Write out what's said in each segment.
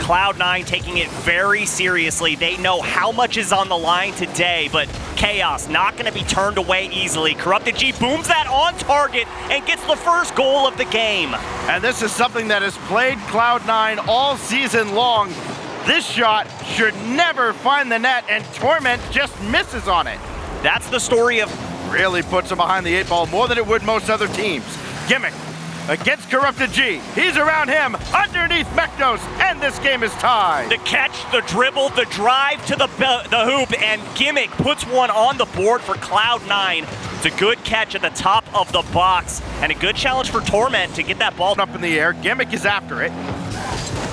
Cloud9 taking it very seriously. They know how much is on the line today, but Chaos not going to be turned away easily. Corrupted G booms that on target and gets the first goal of the game. And this is something that has plagued Cloud9 all season long. This shot should never find the net, and Torment just misses on it. That's the story of... Really puts him behind the 8 ball more than it would most other teams. Gimmick against Corrupted G. He's around him, underneath Meknos, and this game is tied. The catch, the dribble, the drive to the hoop, and Gimmick puts one on the board for Cloud9. It's a good catch at the top of the box, and a good challenge for Torment to get that ball up in the air. Gimmick is after it.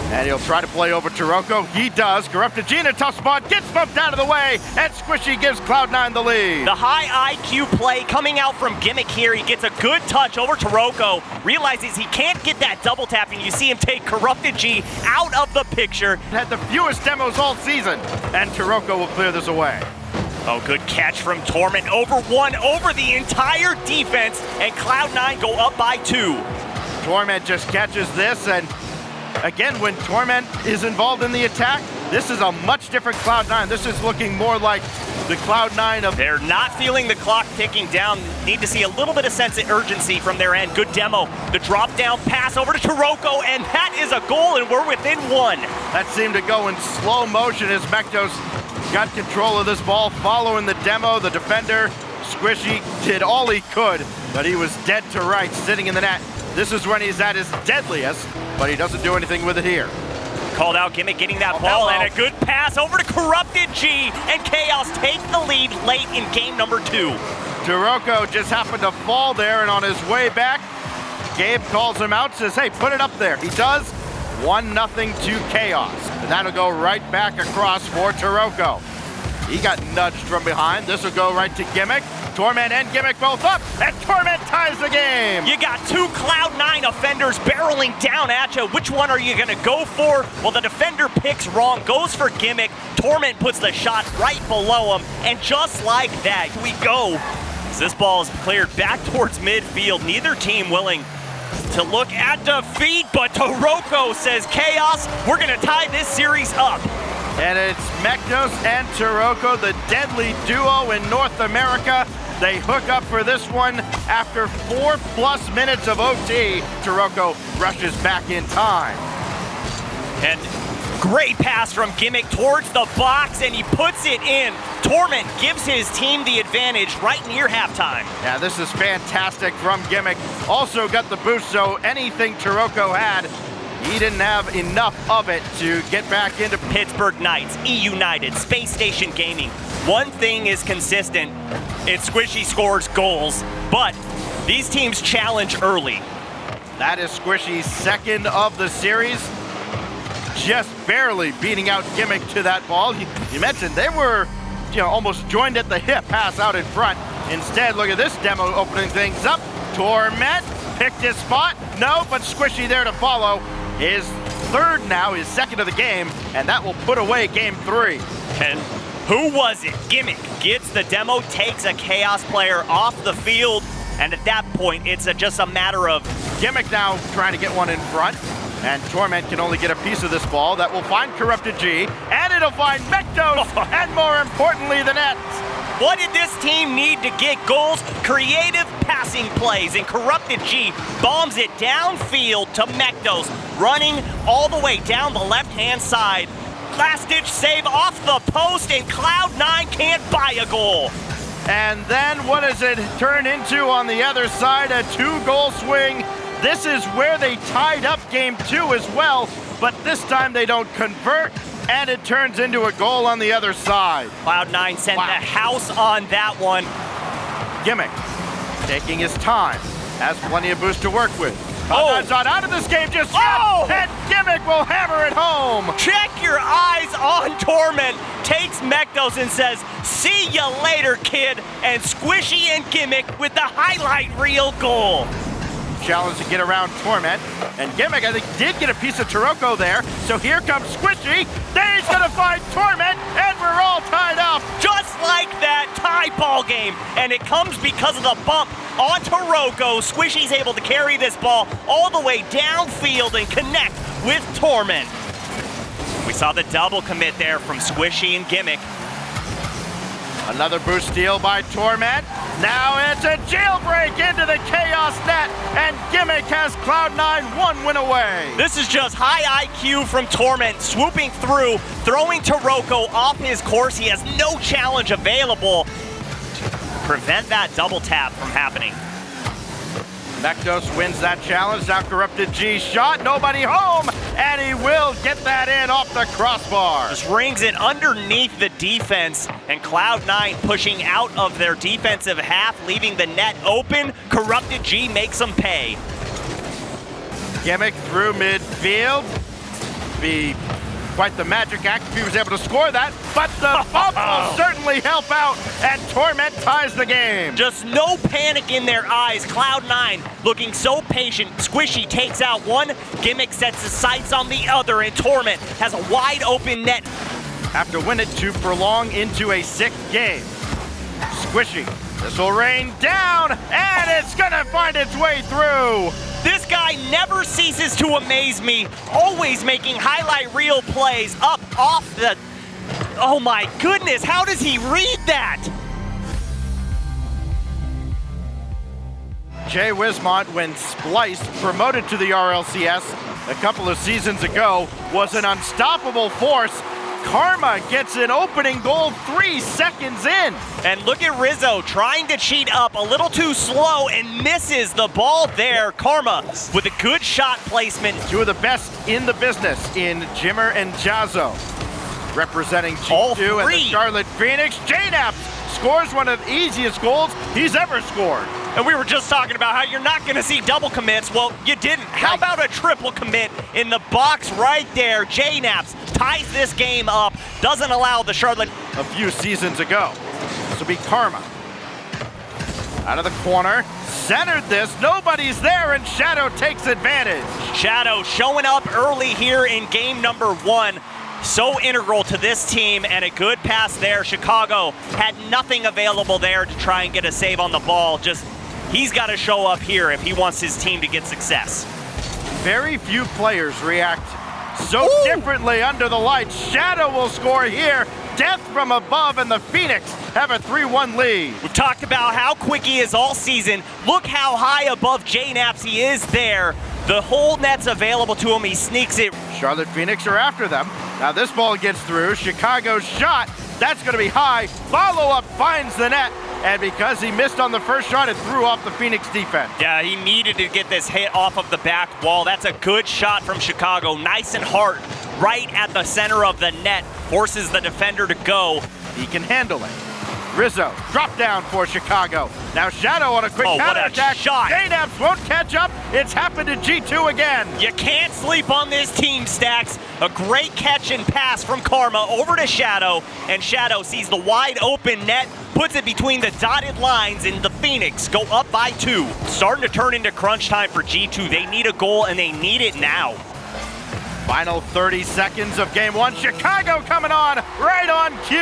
And he'll try to play over Taroko. He does. Corrupted G in a tough spot, gets bumped out of the way, and Squishy gives Cloud9 the lead. The high IQ play coming out from Gimmick here. He gets a good touch over Taroko, realizes he can't get that double tap, and you see him take Corrupted G out of the picture. Had the fewest demos all season, and Taroko will clear this away. Oh, good catch from Torment. Over the entire defense, and Cloud9 go up by 2. Torment just catches this, and again, when Torment is involved in the attack, this is a much different Cloud9. This is looking more like the Cloud9 of... They're not feeling the clock ticking down. Need to see a little bit of sense of urgency from their end. Good demo. The drop down pass over to Taroko, and that is a goal, and we're within 1. That seemed to go in slow motion as Meknos got control of this ball, following the demo. The defender, Squishy, did all he could, but he was dead to rights, sitting in the net. This is when he's at his deadliest, but he doesn't do anything with it here. Called out Gimmick getting that ball, and a good pass over to Corrupted G, and Chaos take the lead late in game number 2. Taroko just happened to fall there, and on his way back, Gabe calls him out, says, hey, put it up there. He does. 1-0 to Chaos. And that'll go right back across for Taroko. He got nudged from behind. This will go right to Gimmick. Torment and Gimmick both up, and Torment ties the game. You got 2 Cloud9 offenders barreling down at you. Which one are you gonna go for? Well, the defender picks wrong, goes for Gimmick. Torment puts the shot right below him, and just like that, we go. As this ball is cleared back towards midfield, neither team willing to look at defeat, but Taroko says, Chaos, we're gonna tie this series up. And it's Meknos and Taroko, the deadly duo in North America. They hook up for this one after 4+ minutes of OT. Taroko rushes back in time. And great pass from Gimmick towards the box, and he puts it in. Torment gives his team the advantage right near halftime. Yeah, this is fantastic from Gimmick. Also got the boost, so anything Taroko had, he didn't have enough of it to get back into Pittsburgh Knights, E-United, Space Station Gaming. One thing is consistent, it's Squishy scores goals, but these teams challenge early. That is Squishy's second of the series. Just barely beating out Gimmick to that ball. You mentioned they were almost joined at the hip, pass out in front. Instead, look at this demo opening things up. Torment picked his spot. No, but Squishy there to follow. His third now, his second of the game, and that will put away game 3. And who was it? Gimmick gets the demo, takes a Chaos player off the field, and at that point, it's just a matter of Gimmick now trying to get one in front, and Torment can only get a piece of this ball. That will find Corrupted G, and it'll find Meknos, and more importantly, the net. What did this team need to get goals? Creative passing plays, and Corrupted G bombs it downfield to Meknos, running all the way down the left-hand side. Last-ditch save off the post, and Cloud9 can't buy a goal. And then what does it turn into on the other side? A 2-goal swing. This is where they tied up game 2 as well, but this time they don't convert, and it turns into a goal on the other side. Cloud9 sent the house on that one. Gimmick taking his time, has plenty of boost to work with. Cloud9's not out of this game just yet, and Gimmick will hammer it home. Check your eyes on Torment. Takes Meknos and says, see ya later, kid. And Squishy and Gimmick with the highlight reel goal. Challenge to get around Torment, and Gimmick, I think, did get a piece of Taroko there, so here comes Squishy, then he's gonna find Torment, and we're all tied up. Just like that, tie ball game, and it comes because of the bump on Taroko. Squishy's able to carry this ball all the way downfield and connect with Torment. saw the double commit there from Squishy and Gimmick. Another boost steal by Torment. Now it's a jailbreak into the Chaos net, and Gimmick has Cloud9 one win away. This is just high IQ from Torment, swooping through, throwing Taroko off his course. He has no challenge available to prevent that double tap from happening. Mektos wins that challenge. Now Corrupted G shot, nobody home, and he will get that in off the crossbar. Just rings it underneath the defense, and Cloud9 pushing out of their defensive half, leaving the net open. Corrupted G makes them pay. Gimmick through midfield. Be quite the magic act if he was able to score that, but the bump will certainly help out, and Torment ties the game. Just no panic in their eyes. Cloud9 looking so patient. Squishy takes out one, Gimmick sets his sights on the other, and Torment has a wide open net. Have to win it to prolong into a 6th game. Squishy, this will rain down, and it's gonna find its way through. This guy never ceases to amaze me, always making highlight reel plays up off the... Oh my goodness, how does he read that? Jay Wismont, when Spliced promoted to the RLCS a couple of seasons ago, was an unstoppable force. Karma gets an opening goal 3 seconds in. And look at Rizzo trying to cheat up a little too slow and misses the ball there. Karma with a good shot placement. Two of the best in the business in Jimmer and Jazzo. Representing G2 and the Charlotte Phoenix, J-Naps scores one of the easiest goals he's ever scored. And we were just talking about how you're not going to see double commits. Well, you didn't. How about a triple commit in the box right there? J-Naps ties this game up, doesn't allow the Charlotte. A few seasons ago. This will be Karma. Out of the corner, centered this, nobody's there, and Shadow takes advantage. Shadow showing up early here in game number 1. So integral to this team, and a good pass there. Chicago had nothing available there to try and get a save on the ball. Just, he's got to show up here if he wants his team to get success. Very few players react so differently under the lights. Shadow will score here. Death from above, and the Phoenix have a 3-1 lead. We've talked about how quick he is all season. Look how high above J-Naps he is there. The whole net's available to him. He sneaks it. Charlotte Phoenix are after them. Now this ball gets through. Chicago's shot. That's going to be high. Follow-up finds the net. And because he missed on the first shot, it threw off the Phoenix defense. Yeah, he needed to get this hit off of the back wall. That's a good shot from Chicago. Nice and hard right at the center of the net. Forces the defender to go. He can handle it. Rizzo, drop down for Chicago. Now Shadow on a quick counterattack. J-Naps won't catch up. It's happened to G2 again. You can't sleep on this team, Stacks. A great catch and pass from Karma over to Shadow, and Shadow sees the wide open net, puts it between the dotted lines, and the Phoenix go up by 2. Starting to turn into crunch time for G2. They need a goal, and they need it now. Final 30 seconds of game 1. Chicago coming on, right on cue.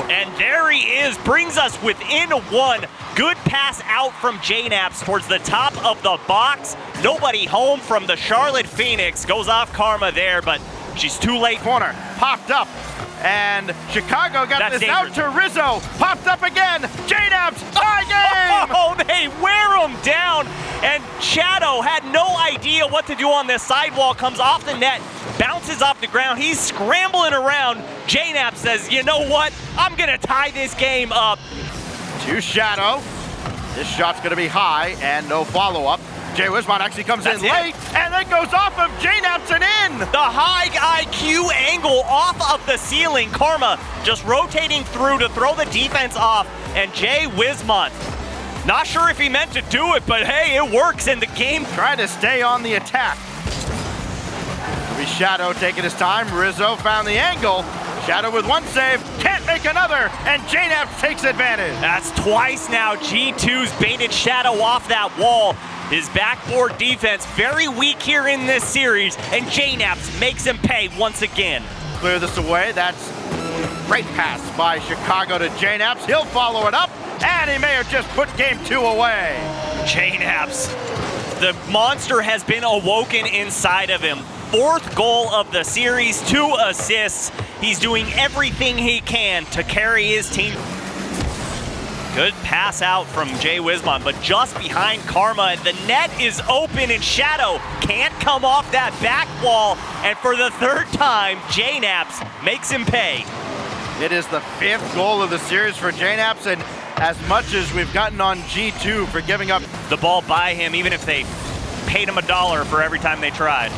And there he is, brings us within 1. Good pass out from J-Naps towards the top of the box. Nobody home from the Charlotte Phoenix. Goes off Karma there, but she's too late. Corner, popped up. And Chicago got this out to Rizzo. Popped up again. J-Naps, tie game! Oh, they wear him down. And Shadow had no idea what to do on this sidewall. Comes off the net, bounces off the ground. He's scrambling around. J-Naps says, you know what? I'm going to tie this game up. To Shadow. This shot's going to be high and no follow-up. Jay Wismont actually comes in late, and then goes off of J-Naps and in. The high IQ angle off of the ceiling. Karma just rotating through to throw the defense off, and Jay Wismont, not sure if he meant to do it, but hey, it works in the game. Trying to stay on the attack. Shadow taking his time. Rizzo found the angle. Shadow with one save, can't make another, and J-Naps takes advantage. That's twice now. G2's baited Shadow off that wall. His backboard defense very weak here in this series, and J-Naps makes him pay once again. Clear this away. That's great pass by Chicago to J-Naps. He'll follow it up, and he may have just put game 2 away. J-Naps, the monster has been awoken inside of him. 4th goal of the series, 2 assists. He's doing everything he can to carry his team. Good pass out from Jay Wismont, but just behind Karma. The net is open and Shadow can't come off that back wall. And for the 3rd time, JKnaps makes him pay. It is the 5th goal of the series for JKnaps, and as much as we've gotten on G2 for giving up the ball by him, even if they paid him $1 for every time they tried.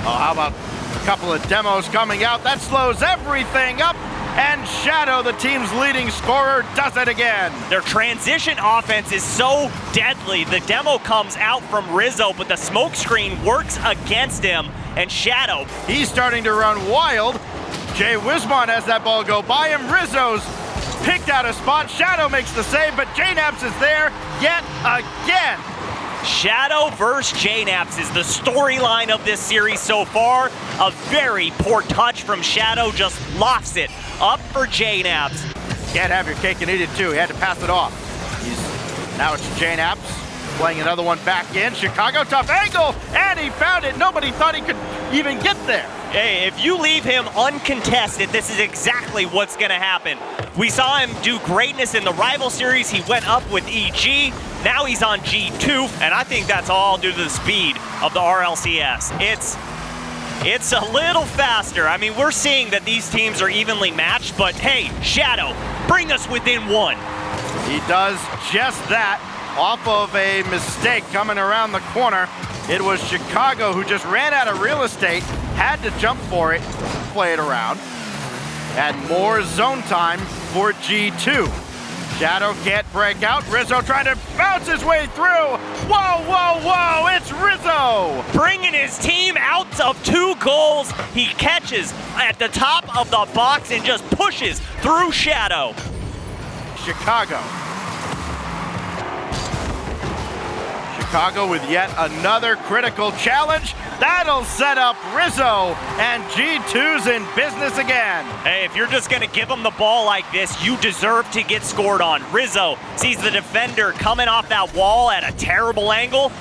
Oh, how about a couple of demos coming out? That slows everything up. And Shadow, the team's leading scorer, does it again. Their transition offense is so deadly. The demo comes out from Rizzo, but the smoke screen works against him. And Shadow, he's starting to run wild. Jay Wismont has that ball go by him. Rizzo's picked out a spot. Shadow makes the save, but JKnaps is there yet again. Shadow versus JKnaps is the storyline of this series so far. A very poor touch from Shadow, just lofts it up for JKnaps. Can't have your cake and eat it too. He had to pass it off. Now it's JKnaps playing another one back in. Chicago, tough angle, and he found it. Nobody thought he could even get there. Hey, if you leave him uncontested, this is exactly what's gonna happen. We saw him do greatness in the rival series. He went up with EG. Now he's on G2, and I think that's all due to the speed of the RLCS. It's a little faster. I mean, we're seeing that these teams are evenly matched, but hey, Shadow, bring us within 1. He does just that off of a mistake coming around the corner. It was Chicago who just ran out of real estate, had to jump for it, play it around, and more zone time for G2. Shadow can't break out. Rizzo trying to bounce his way through. Whoa, whoa, whoa, it's Rizzo! Bringing his team out of 2 goals. He catches at the top of the box and just pushes through Shadow. Chicago with yet another critical challenge. That'll set up Rizzo, and G2's in business again. Hey, if you're just gonna give him the ball like this, you deserve to get scored on. Rizzo sees the defender coming off that wall at a terrible angle.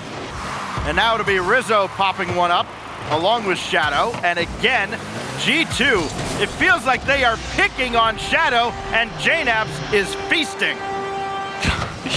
And now it'll be Rizzo popping one up along with Shadow. And again, G2, it feels like they are picking on Shadow, and JKnaps is feasting.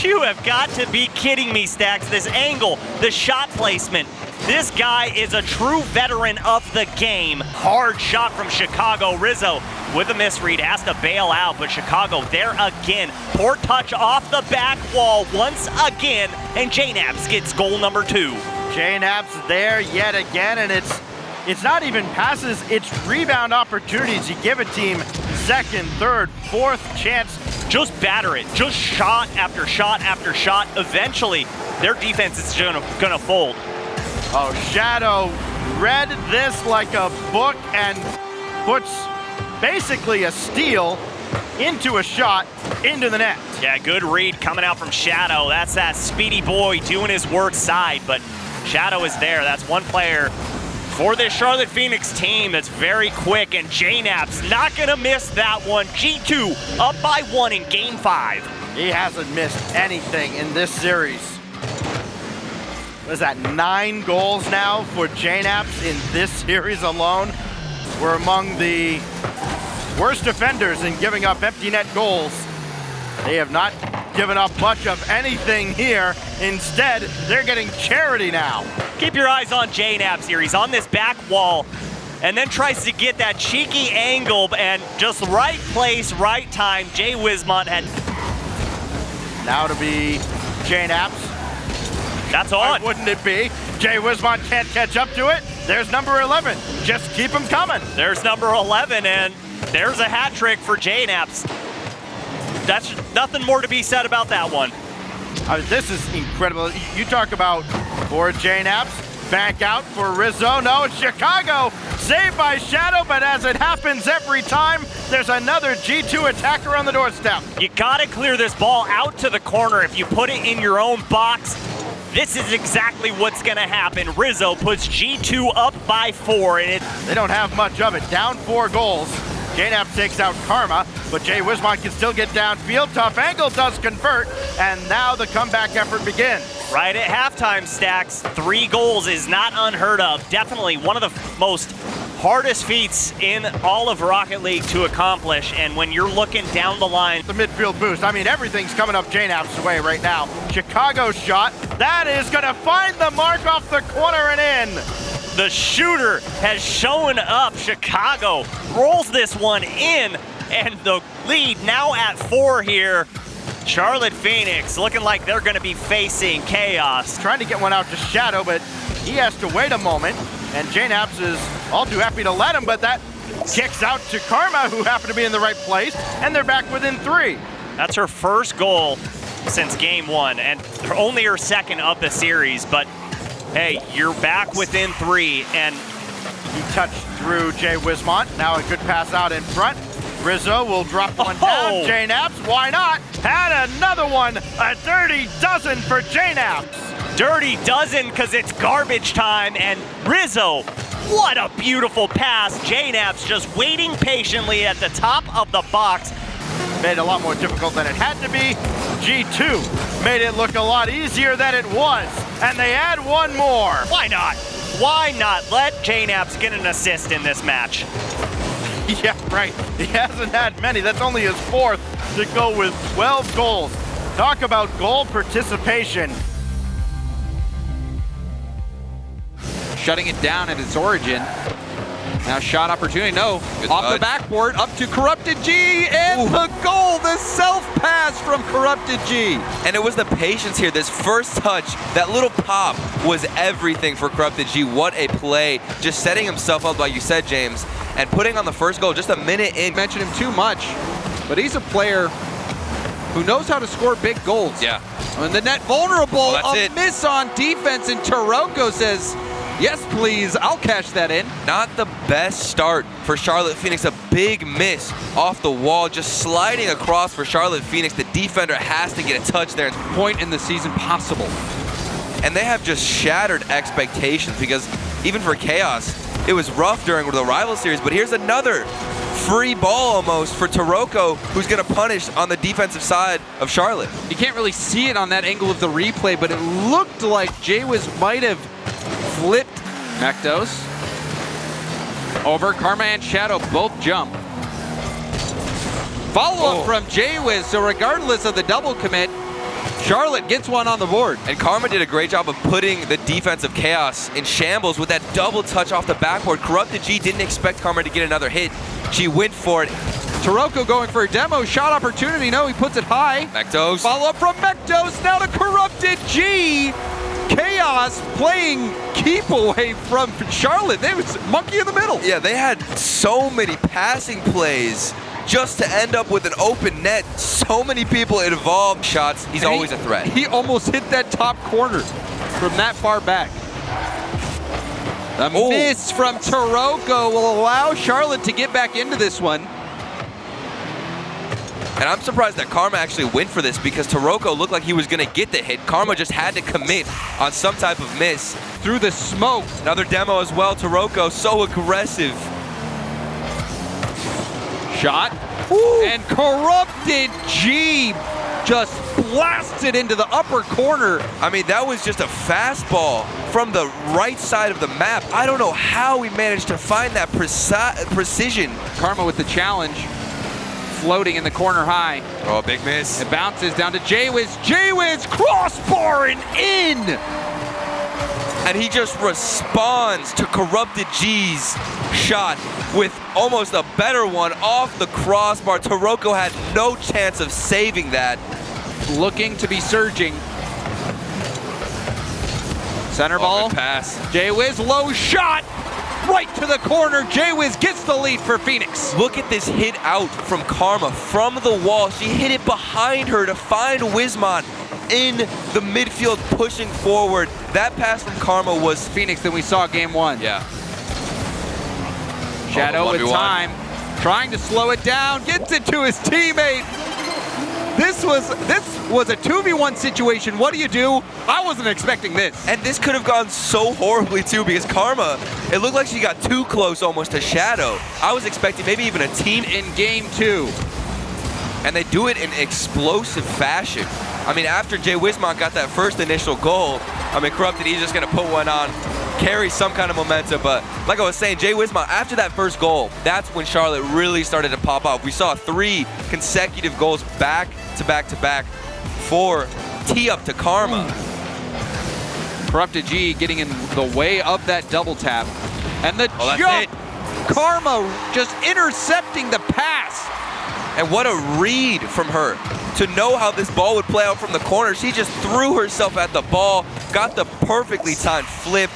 You have got to be kidding me, Stacks. This angle, the shot placement. This guy is a true veteran of the game. Hard shot from Chicago. Rizzo with a misread, has to bail out, but Chicago there again. Poor touch off the back wall once again, and JKnaps gets goal number 2. JKnaps there yet again, and it's not even passes, it's rebound opportunities. You give a team 2nd, 3rd, 4th chance. Just batter it, just shot after shot after shot. Eventually, their defense is gonna fold. Oh, Shadow read this like a book and puts basically a steal into a shot into the net. Yeah, good read coming out from Shadow. That's that speedy boy doing his work side, but Shadow is there. That's one player for this Charlotte Phoenix team that's very quick, and JKnaps not gonna miss that one. G2 up by 1 in game 5. He hasn't missed anything in this series. What is that, 9 goals now for JKnaps in this series alone? We're among the worst defenders in giving up empty net goals. They have not given up much of anything here. Instead, they're getting charity now. Keep your eyes on JKnaps here. He's on this back wall and then tries to get that cheeky angle, and just right place, right time. Jay Wismont had. Now to be JKnaps. That's on. Why wouldn't it be? Jay Wismont can't catch up to it. There's number 11. Just keep him coming. There's number 11, and there's a hat trick for JKnaps. That's nothing more to be said about that one. This is incredible. You talk about for JKnaps, back out for Rizzo. No, it's Chicago. Saved by Shadow, but as it happens every time, there's another G2 attacker on the doorstep. You gotta clear this ball out to the corner. If you put it in your own box, this is exactly what's gonna happen. Rizzo puts G2 up by 4, and they don't have much of it. Down 4 goals. JKnaps takes out Karma, but Jay Wismont can still get downfield. Tough angle does convert, and now the comeback effort begins. Right at halftime, Stacks, 3 goals is not unheard of. Definitely one of the most hardest feats in all of Rocket League to accomplish, and when you're looking down the line. The midfield boost, I mean, everything's coming up JNAP's way right now. Chicago's shot, that is gonna find the mark off the corner and in. The shooter has shown up. Chicago rolls this one in, and the lead now at 4 here. Charlotte Phoenix looking like they're gonna be facing chaos. Trying to get one out to Shadow, but he has to wait a moment, and JNAPS is all too happy to let him, but that kicks out to Karma, who happened to be in the right place, and they're back within 3. That's her first goal since game 1, and only her second of the series, but hey, you're back within 3, and he touched through Jay Wismont. Now a good pass out in front. Rizzo will drop one down. JNAPS, why not? Had another one, a dirty dozen for JNAPS. Dirty dozen because it's garbage time, and Rizzo, what a beautiful pass. JNAPS just waiting patiently at the top of the box. Made it a lot more difficult than it had to be. G2 made it look a lot easier than it was, and they add one more. Why not? Why not let JNAPS get an assist in this match? Yeah, right. He hasn't had many. That's only his 4th to go with 12 goals. Talk about goal participation. Shutting it down at its origin. Now shot opportunity, no. Good Off touch. the backboard, up to Corrupted G, and the goal, the self-pass from Corrupted G. And it was the patience here. This first touch, that little pop was everything for Corrupted G. What a play. Just setting himself up, like you said, James, and putting on the first goal just a minute in. Mention him too much, but he's a player who knows how to score big goals. Yeah. And the net vulnerable, Well, that's a it. miss on defense, and Taroko says, yes, please, I'll cash that in. Not the best start for Charlotte Phoenix. A big miss off the wall, just sliding across for Charlotte Phoenix. The defender has to get a touch there. Point in the season possible. And they have just shattered expectations because even for Chaos, it was rough during the rival series, but here's another free ball almost for Taroko, who's gonna punish on the defensive side of Charlotte. You can't really see it on that angle of the replay, but it looked like Jaywiz might have flipped Mektos. Over, Karma and Shadow both jump. Follow-up from Jaywiz, so regardless of the double commit, Charlotte gets one on the board. And Karma did a great job of putting the defense of Chaos in shambles with that double touch off the backboard. Corrupted G didn't expect Karma to get another hit. She went for it. Taroko going for a demo, shot opportunity, no, he puts it high. Mektos. Follow-up from Mektos, now to Corrupted G. Chaos playing keep away from Charlotte. They was monkey in the middle. Yeah, they had so many passing plays just to end up with an open net. So many people involved. Shots, he's always a threat. He almost hit that top corner from that far back. The miss from Taroko will allow Charlotte to get back into this one. And I'm surprised that Karma actually went for this because Taroko looked like he was gonna get the hit. Karma just had to commit on some type of miss. Through the smoke. Another demo as well, Taroko, so aggressive. Shot. Ooh. And Corrupted G just blasted into the upper corner. I mean, that was just a fastball from the right side of the map. I don't know how we managed to find that precision. Karma with the challenge. Floating in the corner high. Oh, big miss. It bounces down to Jaywiz. Jaywiz crossbar and in! And he just responds to Corrupted G's shot with almost a better one off the crossbar. Taroko had no chance of saving that. Looking to be surging. Center ball. Good pass. Jaywiz, low shot. Right to the corner. Jaywiz gets the lead for Phoenix. Look at this hit out from Karma from the wall. She hit it behind her to find Wismont in the midfield pushing forward. That pass from Karma was Phoenix than we saw game 1. Yeah. Shadow with time. Trying to slow it down. Gets it to his teammate. This was a 2v1 situation. What do? I wasn't expecting this. And this could have gone so horribly too because Karma, it looked like she got too close almost to Shadow. I was expecting maybe even a team in game 2. And they do it in explosive fashion. I mean, after Jay Wismont got that first initial goal, I mean, Corrupted, he's just going to put one on, carry some kind of momentum. But like I was saying, Jay Wismont, after that first goal, that's when Charlotte really started to pop off. We saw 3 consecutive goals back to back to back for tee-up to Karma. Corrupted G getting in the way of that double tap. And the Oh, that's jump! it. Karma just intercepting the pass. And what a read from her to know how this ball would play out from the corner. She just threw herself at the ball, got the perfectly timed flip,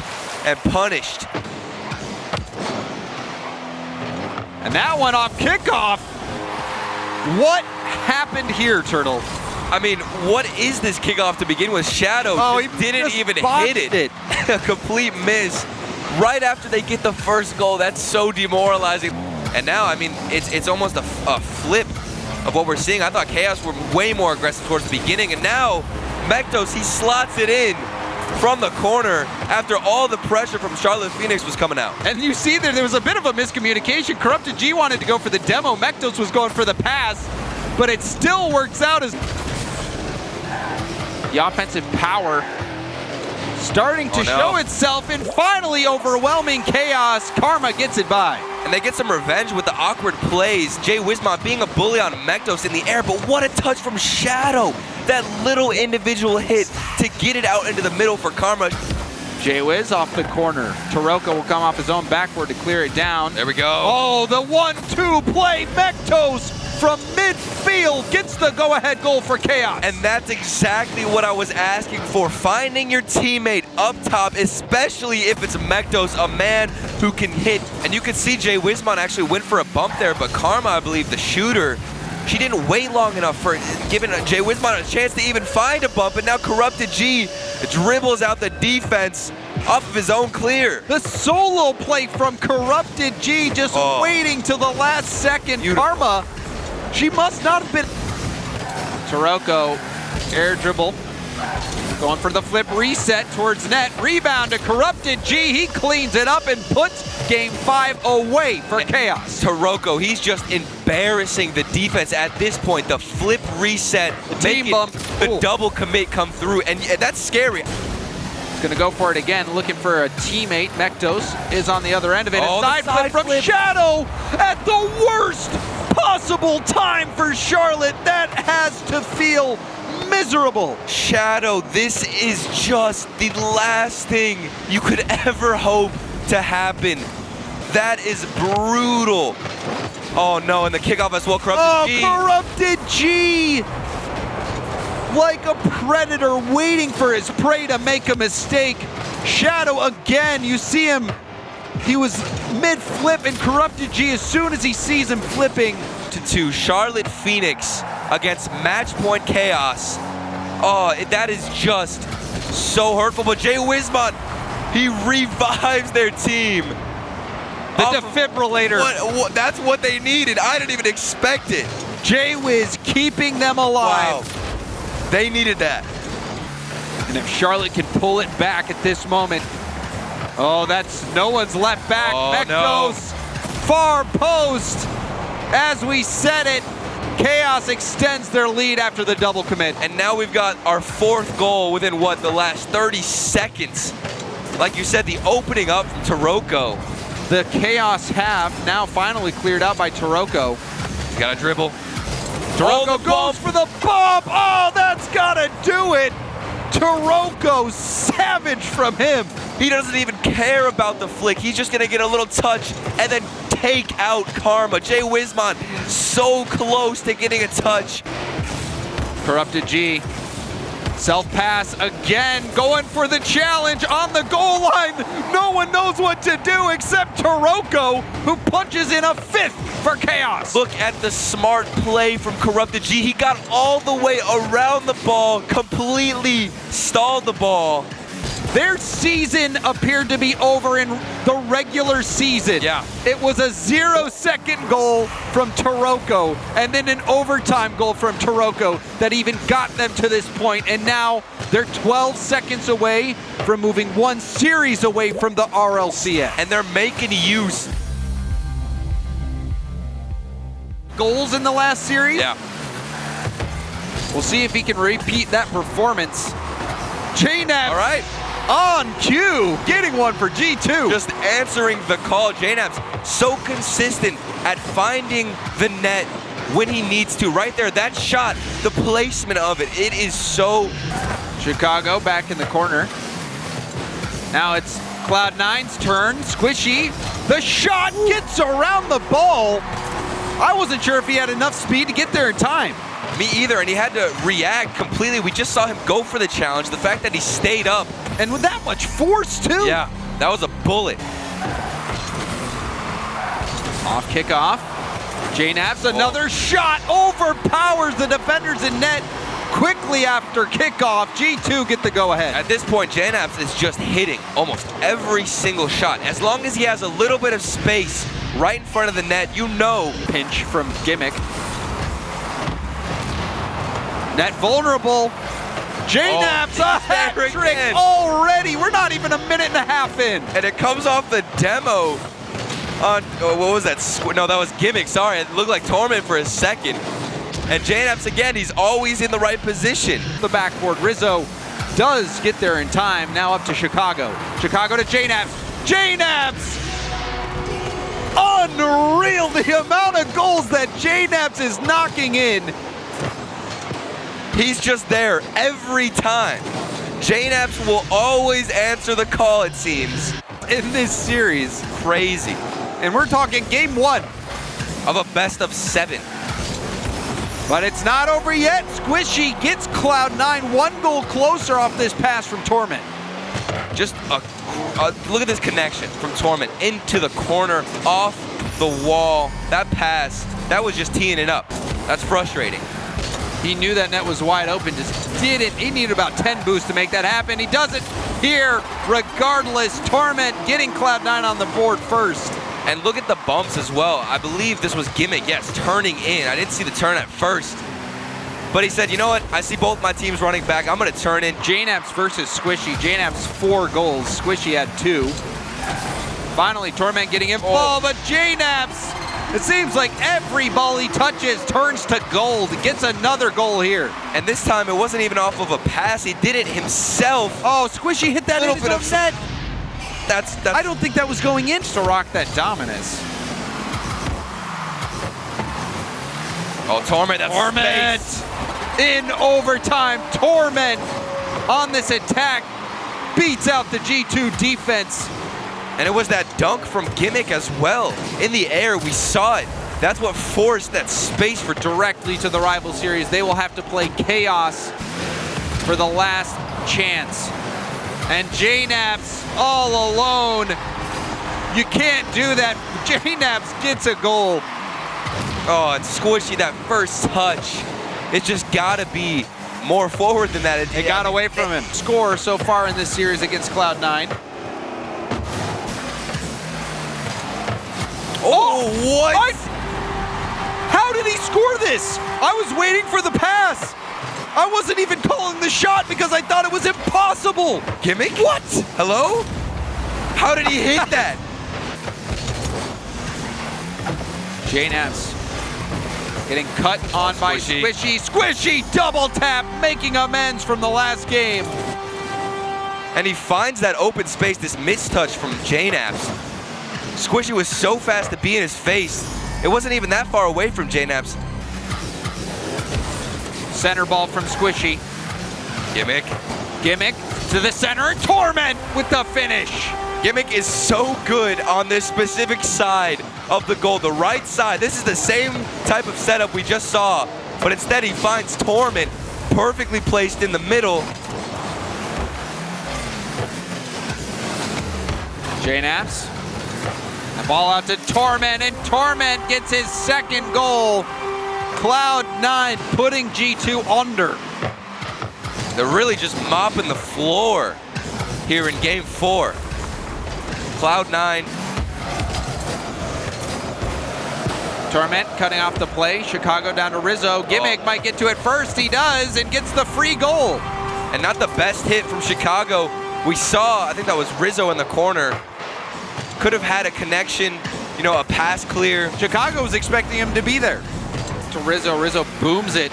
and punished. And that one off kickoff. What happened here, Turtle? I mean, what is this kickoff to begin with? Shadow just didn't even hit it. A complete miss right after they get the first goal. That's so demoralizing. And now, I mean, it's almost a flip of what we're seeing. I thought Chaos were way more aggressive towards the beginning, and now Mektos, he slots it in from the corner after all the pressure from Charlotte Phoenix was coming out. And you see there was a bit of a miscommunication. Corrupted G wanted to go for the demo. Mektos was going for the pass, but it still works out as the offensive power starting to show itself in finally overwhelming Chaos. Karma gets it by. And they get some revenge with the awkward plays. Jay Wismont being a bully on Mektos in the air, but what a touch from Shadow. That little individual hit to get it out into the middle for Karma. Jay Wiz off the corner. Taroko will come off his own backward to clear it down. There we go. Oh, the 1-2 play. Mektos from midfield gets the go-ahead goal for Chaos. And that's exactly what I was asking for. Finding your teammate up top, especially if it's Mektos, a man who can hit. And you can see Jay Wismont actually went for a bump there, but Karma, I believe, the shooter, she didn't wait long enough for giving Jay Wismont a chance to even find a bump. And now Corrupted G dribbles out the defense off of his own clear. The solo play from Corrupted G, just waiting till the last second. Beautiful. Karma, she must not have been. Taroko, air dribble. Going for the flip reset towards net. Rebound to Corrupted G. He cleans it up and puts game 5 away for Chaos. Taroko, he's just embarrassing the defense at this point. The flip reset, team bump. The double commit come through, and that's scary. He's gonna go for it again, looking for a teammate. Mektos is on the other end of it. Oh, A side flip from Shadow at the worst possible time for Charlotte. That has to feel miserable. Shadow, this is just the last thing you could ever hope to happen. That is brutal. Oh no, and the kickoff as well, Corrupted G. Corrupted G! Like a predator waiting for his prey to make a mistake. Shadow again, you see him. He was mid-flip, and Corrupted G, as soon as he sees him flipping. To Charlotte Phoenix against Match Point Chaos. Oh, that is just so hurtful. But Jay Wismont, he revives their team. The defibrillator. That's what they needed. I didn't even expect it. Jay Wiz keeping them alive. Wow. They needed that. And if Charlotte can pull it back at this moment, oh, that's no one's left back. Mektos, far post. As we said it, Chaos extends their lead after the double commit. And now we've got our 4th goal within, what, the last 30 seconds. Like you said, the opening up from Taroko. The Chaos half now finally cleared out by Taroko. He's got a dribble. Taroko goes for the bump. Oh, that's gotta do it. Taroko, savage from him. He doesn't even care about the flick. He's just gonna get a little touch and then take out Karma. Jay Wismont so close to getting a touch. Corrupted G, self-pass again, going for the challenge on the goal line. No one knows what to do except Taroko, who punches in a 5th for Chaos. Look at the smart play from Corrupted G. He got all the way around the ball, completely stalled the ball. Their season appeared to be over in the regular season. Yeah. It was a 0-second goal from Taroko, and then an overtime goal from Taroko that even got them to this point. And now they're 12 seconds away from moving one series away from the RLCS. And they're making use. Goals in the last series? Yeah. We'll see if he can repeat that performance. JNAPS All right. on cue, getting one for G2. Just answering the call. JNAPS so consistent at finding the net when he needs to. Right there, that shot, the placement of it, it is so... Chicago back in the corner. Now it's Cloud9's turn. Squishy, the shot gets around the ball. I wasn't sure if he had enough speed to get there in time. Me either, and he had to react completely. We just saw him go for the challenge. The fact that he stayed up. And with that much force, too. Yeah, that was a bullet. Off kickoff. JNAPS, another shot, overpowers the defenders in net. Quickly after kickoff, G2 get the go-ahead. At this point, JNAPS is just hitting almost every single shot. As long as he has a little bit of space right in front of the net, you know. Pinch from Gimmick. Net vulnerable. JNAPS, a hat trick again. already. We're not even a minute and a half in. And it comes off the demo on, what was that? No, that was Gimmick, sorry. It looked like Torment for a second. And JNAPS again, he's always in the right position. The backboard, Rizzo does get there in time. Now up to Chicago. Chicago to JNAPS. JNAPS! Unreal, the amount of goals that JNAPS is knocking in. He's just there every time. JNAPS will always answer the call, it seems. In this series. Crazy. And we're talking game 1. Of a best of 7. But it's not over yet. Squishy gets Cloud9 one goal closer off this pass from Torment. Just look at this connection from Torment into the corner, off the wall. That pass, that was just teeing it up. That's frustrating. He knew that net was wide open, just didn't. He needed about 10 boosts to make that happen. He does it here regardless. Torment getting Cloud9 on the board first. And look at the bumps as well. I believe this was Gimmick, yes, turning in. I didn't see the turn at first. But he said, you know what? I see both my teams running back. I'm going to turn in. JNAPS versus Squishy. JNAPS 4 goals. Squishy had 2. Finally, Torment getting involved, but JNAPS, it seems like every ball he touches turns to gold. Gets another goal here. And this time, it wasn't even off of a pass. He did it himself. Oh, Squishy hit that in his own net. That's I don't think that was going in to rock that dominance. Oh, Torment, that's Torment space. In overtime. Torment on this attack beats out the G2 defense. And it was that dunk from Gimmick as well. In the air, we saw it. That's what forced that space for directly to the rival series. They will have to play Chaos for the last chance. And JNAPS all alone. You can't do that. JNAPS gets a goal. Oh, it's Squishy, that first touch. It's just gotta be more forward than that. It got away from him. Score so far in this series against Cloud9. Oh, what? How did he score this? I was waiting for the pass. I wasn't even calling the shot because I thought it was impossible. Gimmick? What? Hello? How did he hit that? JNAPS getting cut on by Squishy. Squishy double tap, making amends from the last game. And he finds that open space, this mistouch from JNAPS. Squishy was so fast to be in his face. It wasn't even that far away from JNAPS. Center ball from Squishy. Gimmick. Gimmick to the center. Torment with the finish. Gimmick is so good on this specific side of the goal, the right side. This is the same type of setup we just saw, but instead he finds Torment perfectly placed in the middle. JNAPS. The ball out to Torment, and Torment gets his second goal. Cloud9 putting G2 under. They're really just mopping the floor here in game 4. Cloud9. Torment cutting off the play. Chicago down to Rizzo. Gimmick might get to it first. He does, and gets the free goal. And not the best hit from Chicago. We saw, I think that was Rizzo in the corner. Could have had a connection, you know, a pass clear. Chicago was expecting him to be there. To Rizzo. Rizzo booms it.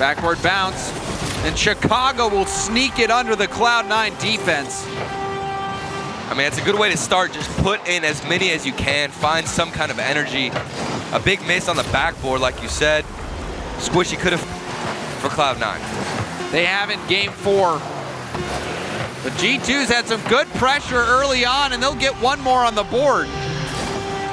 Backward bounce. And Chicago will sneak it under the Cloud9 defense. I mean, it's a good way to start. Just put in as many as you can. Find some kind of energy. A big miss on the backboard, like you said. Squishy could have for Cloud9. They have in game 4. The G2's had some good pressure early on, and they'll get one more on the board.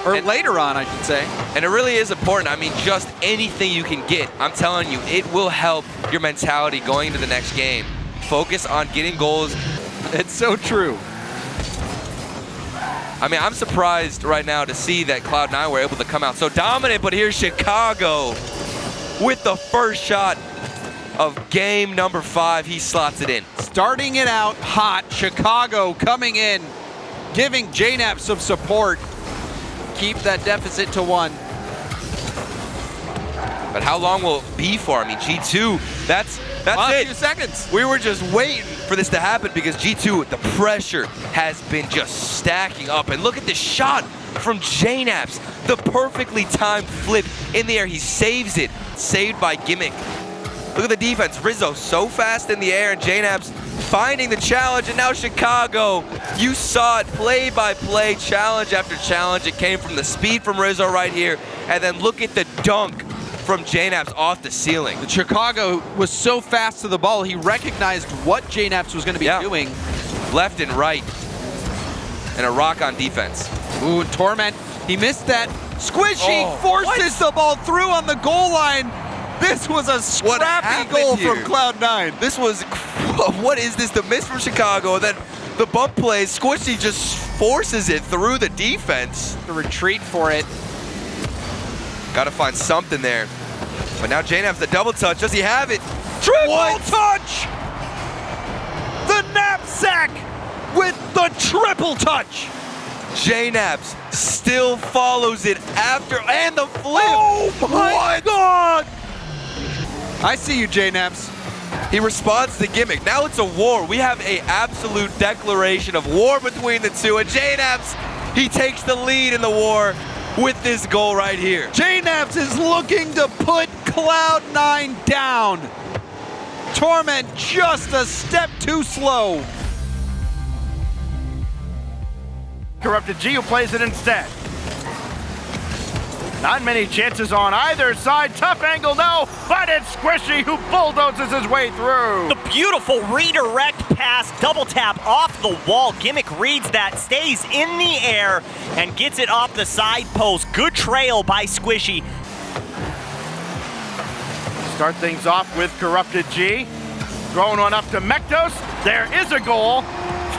Or later on, I should say. And it really is important. I mean, just anything you can get, I'm telling you, it will help your mentality going into the next game. Focus on getting goals. It's so true. I mean, I'm surprised right now to see that Cloud9 were able to come out so dominant, but here's Chicago with the first shot of game number 5. He slots it in. Starting it out hot, Chicago coming in, giving JNAP some support. Keep that deficit to 1. But how long will it be for? I mean, G2, that's a it. few seconds. We were just waiting for this to happen because G2, the pressure has been just stacking up. And look at this shot from JNAPS. The perfectly timed flip in the air. He saves it. Saved by Gimmick. Look at the defense. Rizzo so fast in the air, and JNAPS finding the challenge, and now Chicago. You saw it play by play, challenge after challenge. It came from the speed from Rizzo right here, and then look at the dunk from JNAPS off the ceiling. Chicago was so fast to the ball, he recognized what JNAPS was going to be doing. Left and right, and a rock on defense. Ooh, Torment, he missed that. Squishy forces the ball through on the goal line. This was a scrappy goal from Cloud9. This was, what is this? The miss from Chicago, and then the bump plays. Squishy just forces it through the defense. The retreat for it. Got to find something there. But now JNAP's the double touch. Does he have it? Triple touch! The knapsack with the triple touch. JNAPS still follows it after, and the flip. Oh my God! I see you, JNAPS. He responds to Gimmick. Now it's a war. We have an absolute declaration of war between the two. And JNAPS, he takes the lead in the war with this goal right here. JNAPS is looking to put Cloud9 down. Torment just a step too slow. Corrupted G who plays it instead. Not many chances on either side. Tough angle, no, but it's Squishy who bulldozes his way through. The beautiful redirect pass, double tap off the wall. Gimmick reads that, stays in the air, and gets it off the side post. Good trail by Squishy. Start things off with Corrupted G. Throwing one up to Mektos. There is a goal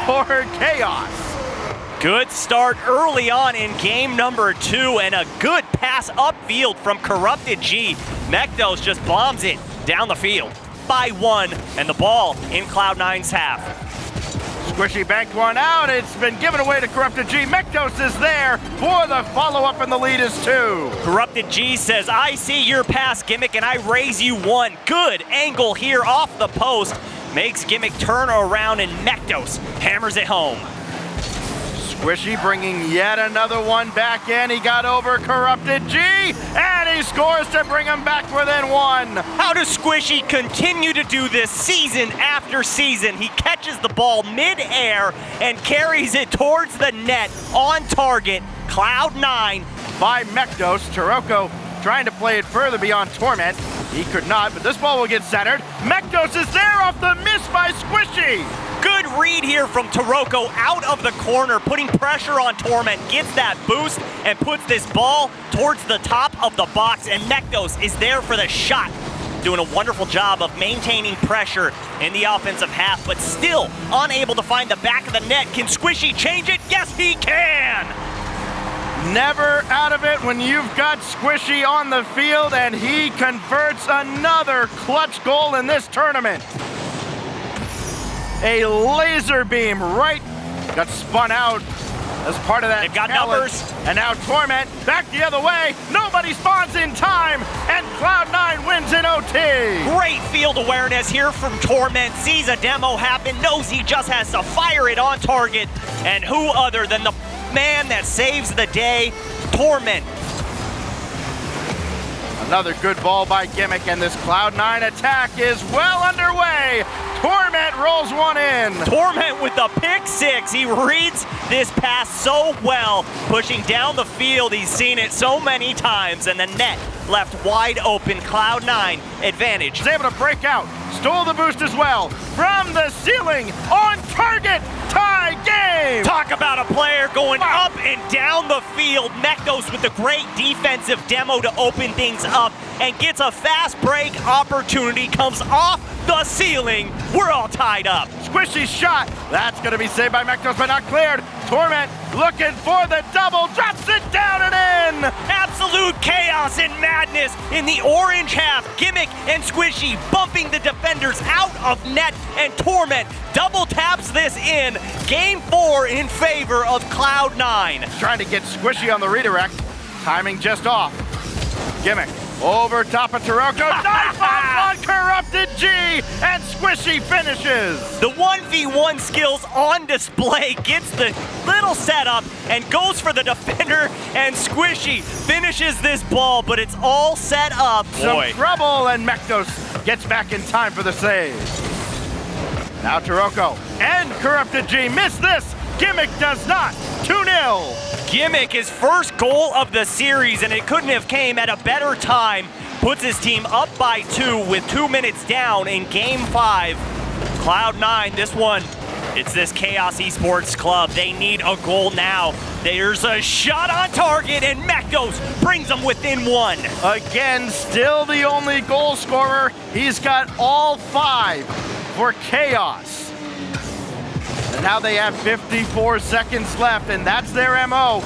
for Chaos. Good start early on in game number 2, and a good pass upfield from Corrupted G. Mektos just bombs it down the field by 1, and the ball in Cloud9's half. Squishy banked one out. It's been given away to Corrupted G. Mektos is there for the follow-up, and the lead is 2. Corrupted G says, I see your pass, Gimmick, and I raise you 1. Good angle here off the post. Makes Gimmick turn around, and Mektos hammers it home. Squishy bringing yet another one back in. He got over Corrupted G, and he scores to bring him back within 1. How does Squishy continue to do this season after season? He catches the ball mid-air and carries it towards the net on target. Cloud9 by Mektos. Taroko trying to play it further beyond Torment. He could not, but this ball will get centered. Mektos is there off the miss by Squishy. Good read here from Taroko out of the corner, putting pressure on Torment, gets that boost, and puts this ball towards the top of the box, and Mektos is there for the shot. Doing a wonderful job of maintaining pressure in the offensive half, but still unable to find the back of the net. Can Squishy change it? Yes, he can! Never out of it when you've got Squishy on the field, and he converts another clutch goal in this tournament. A laser beam right, got spun out as part of that. They've got challenge. numbers. And now Torment back the other way. Nobody spawns in time, and Cloud9 wins in OT. Great field awareness here from Torment. Sees a demo happen, knows he just has to fire it on target. And who other than the man that saves the day, Torment. Another good ball by Gimmick, and this Cloud9 attack is well underway. Torment rolls one in. Torment with the pick six. He reads this pass so well, pushing down the field. He's seen it so many times, and the net left wide open. Cloud9 advantage. He's able to break out, stole the boost as well. From the ceiling, on target, tie game. Talk about a player going up and down the field. Mektos with the great defensive demo to open things up and gets a fast break opportunity, comes off the ceiling. We're all tied up. Squishy shot. That's going to be saved by Mektos, but not cleared. Torment looking for the double, drops it down and in. Absolute chaos and madness in the orange half. Gimmick and Squishy bumping the defenders out of net, and Torment double taps this in. Game 4 in favor of Cloud9. Trying to get Squishy on the redirect. Timing just off. Gimmick over top of Taroko. Knife on Corrupted G, and Squishy finishes. The 1v1 skills on display, gets the little setup and goes for the defender, and Squishy finishes this ball, but it's all set up. Some trouble, and Mektos gets back in time for the save. Now Taroko and Corrupted G miss this. Gimmick does not. 2-0. Gimmick, his first goal of the series, and it couldn't have came at a better time. Puts his team up by 2 with 2 minutes down in Game 5. Cloud9, this one, it's this Chaos Esports club. They need a goal now. There's a shot on target, and Mektos brings them within 1. Again, still the only goal scorer. He's got all 5 for Chaos. And now they have 54 seconds left, and that's their MO.